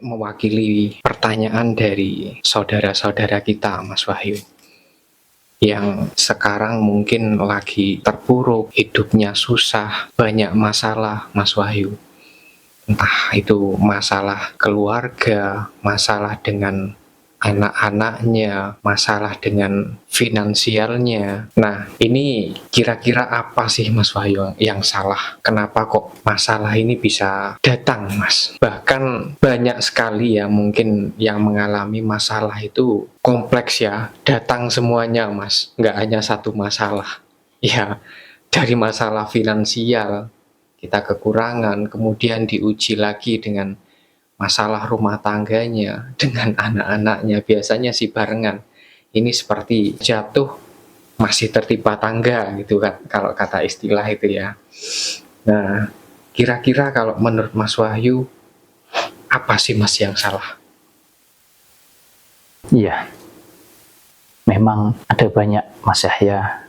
mewakili pertanyaan dari saudara-saudara kita, Mas Wahyu, yang sekarang mungkin lagi terpuruk, hidupnya susah, banyak masalah, Mas Wahyu. Entah itu masalah keluarga, masalah dengan anak-anaknya, masalah dengan finansialnya. Nah, ini kira-kira apa sih Mas Wahyu yang salah? Kenapa kok masalah ini bisa datang, Mas? Bahkan banyak sekali ya mungkin yang mengalami masalah itu kompleks ya, datang semuanya, Mas. Nggak hanya satu masalah. Ya, dari masalah finansial, kita kekurangan, kemudian diuji lagi dengan masalah rumah tangganya, dengan anak-anaknya, biasanya sih barengan. Ini seperti jatuh masih tertimpa tangga gitu kan, kalau kata istilah itu ya. Nah, kira-kira kalau menurut Mas Wahyu, apa sih Mas yang salah? Iya, memang ada banyak Mas Yahya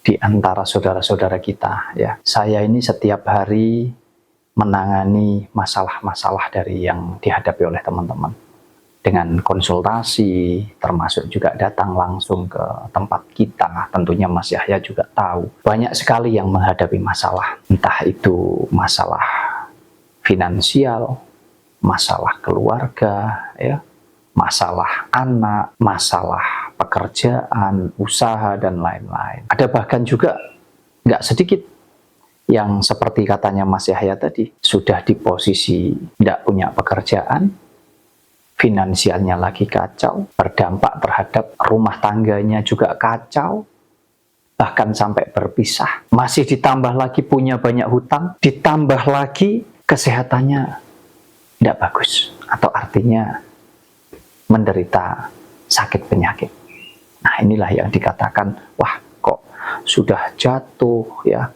di antara saudara-saudara kita ya. Saya ini setiap hari menangani masalah-masalah dari yang dihadapi oleh teman-teman dengan konsultasi, termasuk juga datang langsung ke tempat kita. Tentunya Mas Yahya juga tahu banyak sekali yang menghadapi masalah, entah itu masalah finansial, masalah keluarga, ya, masalah anak, masalah pekerjaan, usaha, dan lain-lain. Ada bahkan juga nggak sedikit yang seperti katanya Mas Yahya tadi, sudah di posisi tidak punya pekerjaan, finansialnya lagi kacau, berdampak terhadap rumah tangganya juga kacau, bahkan sampai berpisah. Masih ditambah lagi punya banyak hutang, ditambah lagi kesehatannya tidak bagus, atau artinya menderita sakit penyakit. Nah, inilah yang dikatakan, wah kok sudah jatuh ya,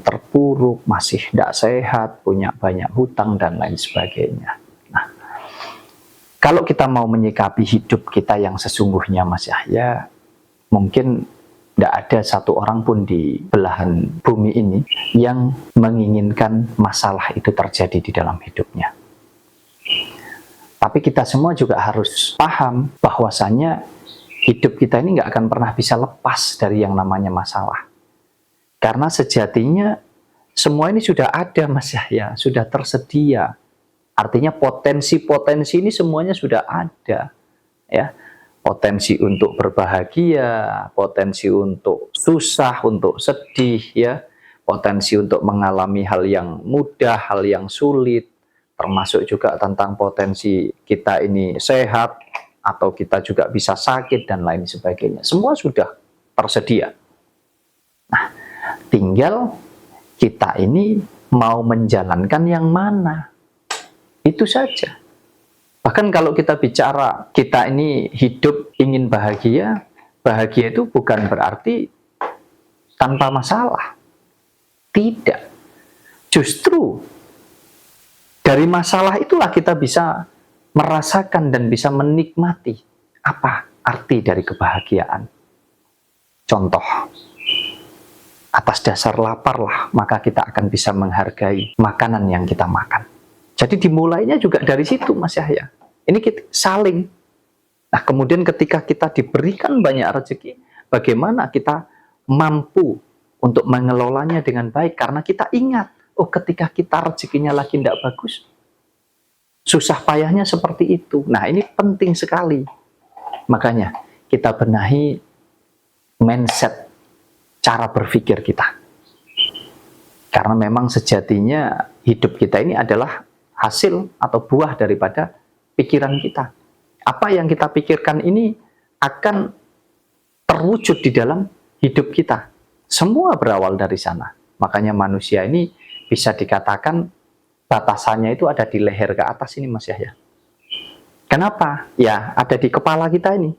terpuruk, masih tidak sehat, punya banyak hutang, dan lain sebagainya. Nah, kalau kita mau menyikapi hidup kita yang sesungguhnya, Mas Yahya, mungkin tidak ada satu orang pun di belahan bumi ini yang menginginkan masalah itu terjadi di dalam hidupnya. Tapi kita semua juga harus paham bahwasannya hidup kita ini nggak akan pernah bisa lepas dari yang namanya masalah. Karena sejatinya semua ini sudah ada, Mas Yahya, sudah tersedia. Artinya potensi-potensi ini semuanya sudah ada, ya. Potensi untuk berbahagia, potensi untuk susah, untuk sedih, ya. Potensi untuk mengalami hal yang mudah, hal yang sulit, termasuk juga tentang potensi kita ini sehat atau kita juga bisa sakit dan lain sebagainya. Semua sudah tersedia. Nah, tinggal kita ini mau menjalankan yang mana. Itu saja. Bahkan kalau kita bicara kita ini hidup ingin bahagia, bahagia itu bukan berarti tanpa masalah. Tidak. Justru dari masalah itulah kita bisa merasakan dan bisa menikmati apa arti dari kebahagiaan. Contoh, atas dasar lapar lah, maka kita akan bisa menghargai makanan yang kita makan. Jadi dimulainya juga dari situ, Mas Yahya. Ini kita saling. Nah, kemudian ketika kita diberikan banyak rezeki, bagaimana kita mampu untuk mengelolanya dengan baik? Karena kita ingat, oh ketika kita rezekinya lagi tidak bagus, susah payahnya seperti itu. Nah, ini penting sekali. Makanya kita benahi mindset, cara berpikir kita. Karena memang sejatinya hidup kita ini adalah hasil atau buah daripada pikiran kita. Apa yang kita pikirkan ini akan terwujud di dalam hidup kita. Semua berawal dari sana. Makanya manusia ini bisa dikatakan batasannya itu ada di leher ke atas ini, Mas Yahya. Kenapa? Ya, ada di kepala kita ini.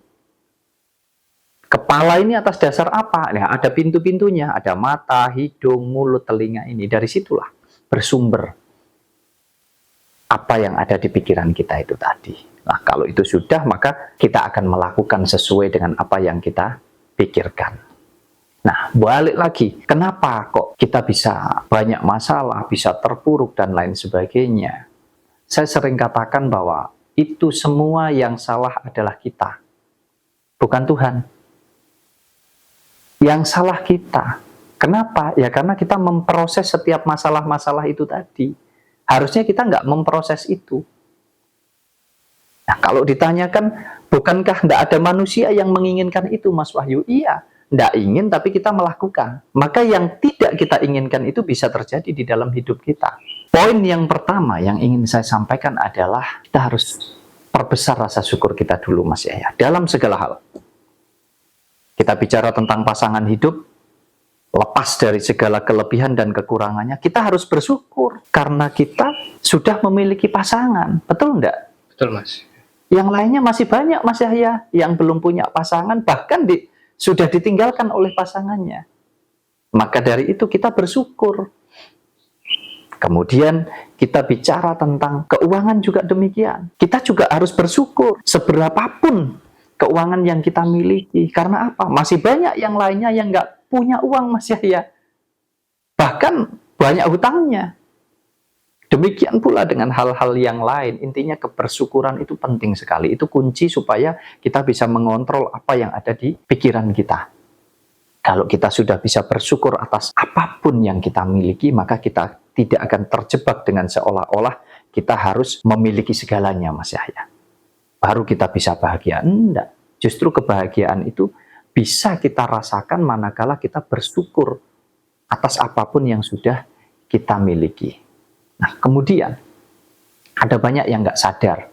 Kepala ini atas dasar apa? Nah, ada pintu-pintunya, ada mata, hidung, mulut, telinga ini. Dari situlah bersumber apa yang ada di pikiran kita itu tadi. Nah, kalau itu sudah, maka kita akan melakukan sesuai dengan apa yang kita pikirkan. Nah, balik lagi, kenapa kok kita bisa banyak masalah, bisa terpuruk, dan lain sebagainya? saya sering katakan bahwa itu semua yang salah adalah kita, bukan Tuhan. Yang salah kita. Kenapa? Ya karena kita memproses setiap masalah-masalah itu tadi. Harusnya kita nggak memproses itu. Nah, kalau ditanyakan, bukankah tidak ada manusia yang menginginkan itu, Mas Wahyu? Iya, tidak ingin, tapi kita melakukan. Maka yang tidak kita inginkan itu bisa terjadi di dalam hidup kita. Poin yang pertama yang ingin saya sampaikan adalah kita harus perbesar rasa syukur kita dulu, Mas Yahya, dalam segala hal. Kita bicara tentang pasangan hidup, lepas dari segala kelebihan dan kekurangannya, kita harus bersyukur karena kita sudah memiliki pasangan. Betul enggak? Betul, Mas. Yang lainnya masih banyak, Mas Yahya, yang belum punya pasangan, bahkan sudah ditinggalkan oleh pasangannya. Maka dari itu kita bersyukur. Kemudian kita bicara tentang keuangan juga demikian. Kita juga harus bersyukur seberapapun keuangan yang kita miliki. Karena apa? Masih banyak yang lainnya yang nggak punya uang, Mas Yahya. Bahkan banyak hutangnya. Demikian pula dengan hal-hal yang lain. Intinya kebersyukuran itu penting sekali. Itu kunci supaya kita bisa mengontrol apa yang ada di pikiran kita. Kalau kita sudah bisa bersyukur atas apapun yang kita miliki, maka kita tidak akan terjebak dengan seolah-olah kita harus memiliki segalanya, Mas Yahya. Baru kita bisa bahagia. Enggak. Justru kebahagiaan itu bisa kita rasakan manakala kita bersyukur atas apapun yang sudah kita miliki. Nah, kemudian ada banyak yang nggak sadar.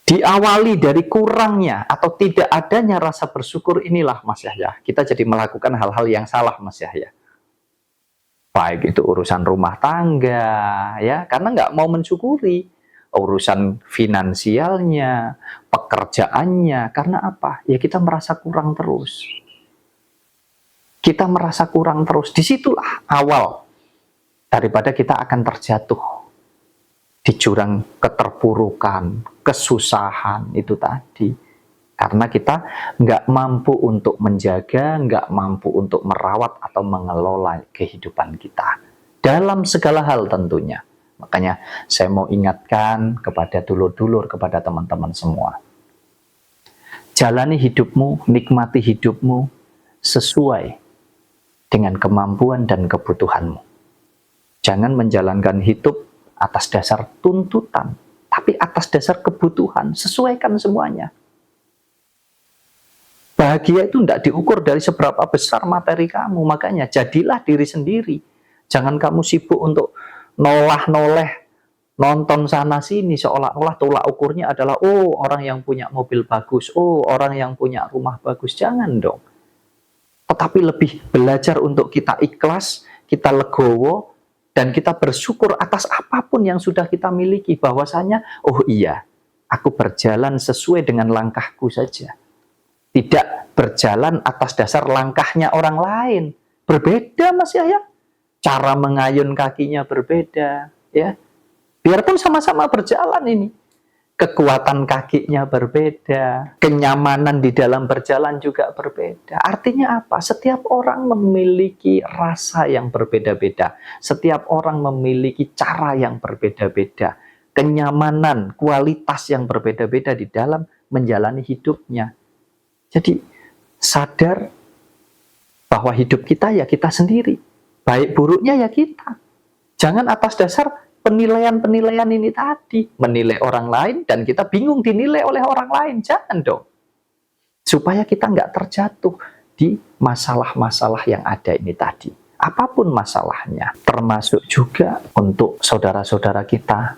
Diawali dari kurangnya atau tidak adanya rasa bersyukur inilah, Mas Yahya, kita jadi melakukan hal-hal yang salah, Mas Yahya. Baik itu urusan rumah tangga, ya, karena nggak mau mensyukuri. Urusan finansialnya, pekerjaannya, karena apa? Ya kita merasa kurang terus. Kita merasa kurang terus. Disitulah awal daripada kita akan terjatuh di jurang keterpurukan, kesusahan itu tadi. Karena kita nggak mampu untuk menjaga, nggak mampu untuk merawat atau mengelola kehidupan kita. Dalam segala hal tentunya. Makanya saya mau ingatkan kepada dulur-dulur, kepada teman-teman semua. Jalani hidupmu, nikmati hidupmu sesuai dengan kemampuan dan kebutuhanmu. Jangan menjalankan hidup atas dasar tuntutan, tapi atas dasar kebutuhan. Sesuaikan semuanya. Bahagia itu tidak diukur dari seberapa besar materi kamu. Makanya jadilah diri sendiri. Jangan kamu sibuk untuk nolah-noleh, nonton sana-sini, seolah-olah tolak ukurnya adalah, oh orang yang punya mobil bagus, oh orang yang punya rumah bagus. Jangan dong. Tetapi lebih belajar untuk kita ikhlas, kita legowo, dan kita bersyukur atas apapun yang sudah kita miliki. Bahwasanya, oh iya, aku berjalan sesuai dengan langkahku saja. Tidak berjalan atas dasar langkahnya orang lain. Berbeda, Mas Yahya. Cara mengayun kakinya berbeda. Ya. Biarpun sama-sama berjalan ini. Kekuatan kakinya berbeda. Kenyamanan di dalam berjalan juga berbeda. Artinya apa? Setiap orang memiliki rasa yang berbeda-beda. Setiap orang memiliki cara yang berbeda-beda. Kenyamanan, kualitas yang berbeda-beda di dalam menjalani hidupnya. Jadi sadar bahwa hidup kita ya kita sendiri. Baik buruknya ya kita. Jangan atas dasar penilaian-penilaian ini tadi. Menilai orang lain dan kita bingung dinilai oleh orang lain. Jangan dong. Supaya kita nggak terjatuh di masalah-masalah yang ada ini tadi. Apapun masalahnya. Termasuk juga untuk saudara-saudara kita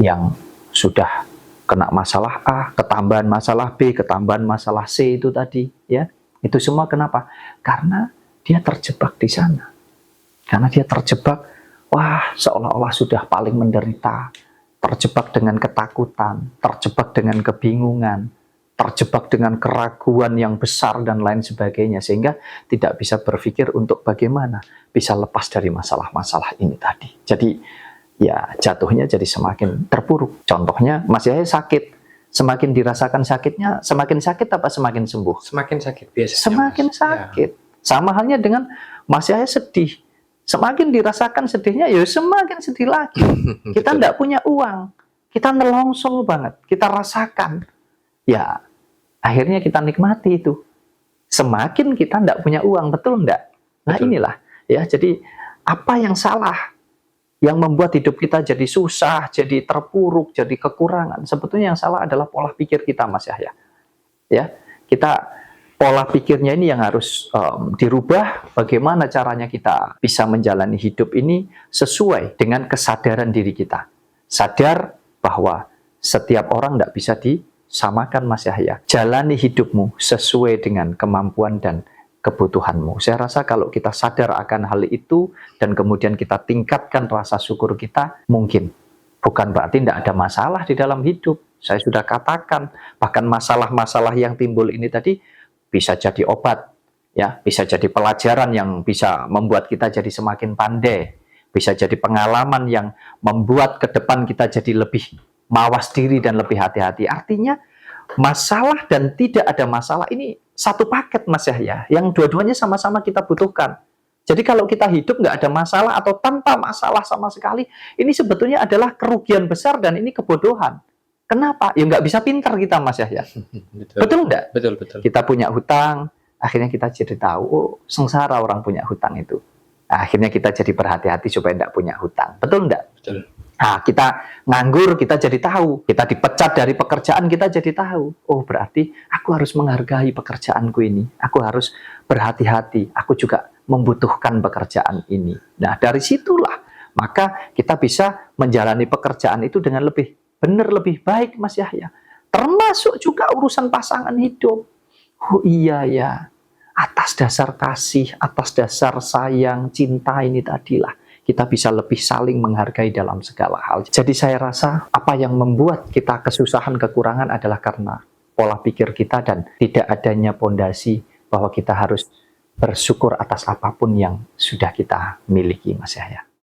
yang sudah kena masalah A, ketambahan masalah B, ketambahan masalah C itu tadi. Ya, itu semua kenapa? Karena dia terjebak di sana. Karena dia terjebak, wah seolah-olah sudah paling menderita, terjebak dengan ketakutan, terjebak dengan kebingungan, terjebak dengan keraguan yang besar dan lain sebagainya, sehingga tidak bisa berpikir untuk bagaimana bisa lepas dari masalah-masalah ini tadi. Jadi ya jatuhnya jadi semakin terpuruk. Contohnya Mas Yahya sakit, semakin dirasakan sakitnya, semakin sakit apa semakin sembuh? Semakin sakit biasanya. Semakin Mas. sakit. Ya. Sama halnya dengan Mas Yahya sedih. Semakin dirasakan sedihnya, ya semakin sedih lagi. Kita Betul. tidak punya uang, kita nelongsong banget, kita rasakan. Ya, akhirnya kita nikmati itu. Semakin kita tidak punya uang, betul enggak? Nah Betul. inilah, ya. Jadi apa yang salah, yang membuat hidup kita jadi susah, jadi terpuruk, jadi kekurangan? Sebetulnya yang salah adalah pola pikir kita, Mas Yahya. Ya, kita pola pikirnya ini yang harus dirubah. Bagaimana caranya kita bisa menjalani hidup ini sesuai dengan kesadaran diri kita. Sadar bahwa setiap orang tidak bisa disamakan, Mas Yahya. Jalani hidupmu sesuai dengan kemampuan dan kebutuhanmu. Saya rasa kalau kita sadar akan hal itu dan kemudian kita tingkatkan rasa syukur kita, mungkin bukan berarti tidak ada masalah di dalam hidup. Saya sudah katakan, bahkan masalah-masalah yang timbul ini tadi bisa jadi obat, ya, bisa jadi pelajaran yang bisa membuat kita jadi semakin pandai, bisa jadi pengalaman yang membuat ke depan kita jadi lebih mawas diri dan lebih hati-hati. Artinya masalah dan tidak ada masalah ini satu paket, Mas Yahya, yang dua-duanya sama-sama kita butuhkan. Jadi kalau kita hidup nggak ada masalah atau tanpa masalah sama sekali, ini sebetulnya adalah kerugian besar dan ini kebodohan. Kenapa? Ya nggak bisa pintar kita, Mas Yahya. Betul. Betul nggak? Betul, betul. Kita punya hutang, akhirnya kita jadi tahu, oh sengsara orang punya hutang itu. Nah, akhirnya kita jadi berhati-hati supaya tidak punya hutang. Betul nggak? Betul. Nah, kita nganggur, kita jadi tahu. Kita dipecat dari pekerjaan, kita jadi tahu. Oh, berarti aku harus menghargai pekerjaanku ini. Aku harus berhati-hati. Aku juga membutuhkan pekerjaan ini. Nah, dari situlah maka kita bisa menjalani pekerjaan itu dengan lebih benar, lebih baik, Mas Yahya. Termasuk juga urusan pasangan hidup. Oh iya ya, atas dasar kasih, atas dasar sayang, cinta ini tadilah kita bisa lebih saling menghargai dalam segala hal. Jadi saya rasa apa yang membuat kita kesusahan, kekurangan adalah karena pola pikir kita dan tidak adanya pondasi bahwa kita harus bersyukur atas apapun yang sudah kita miliki, Mas Yahya.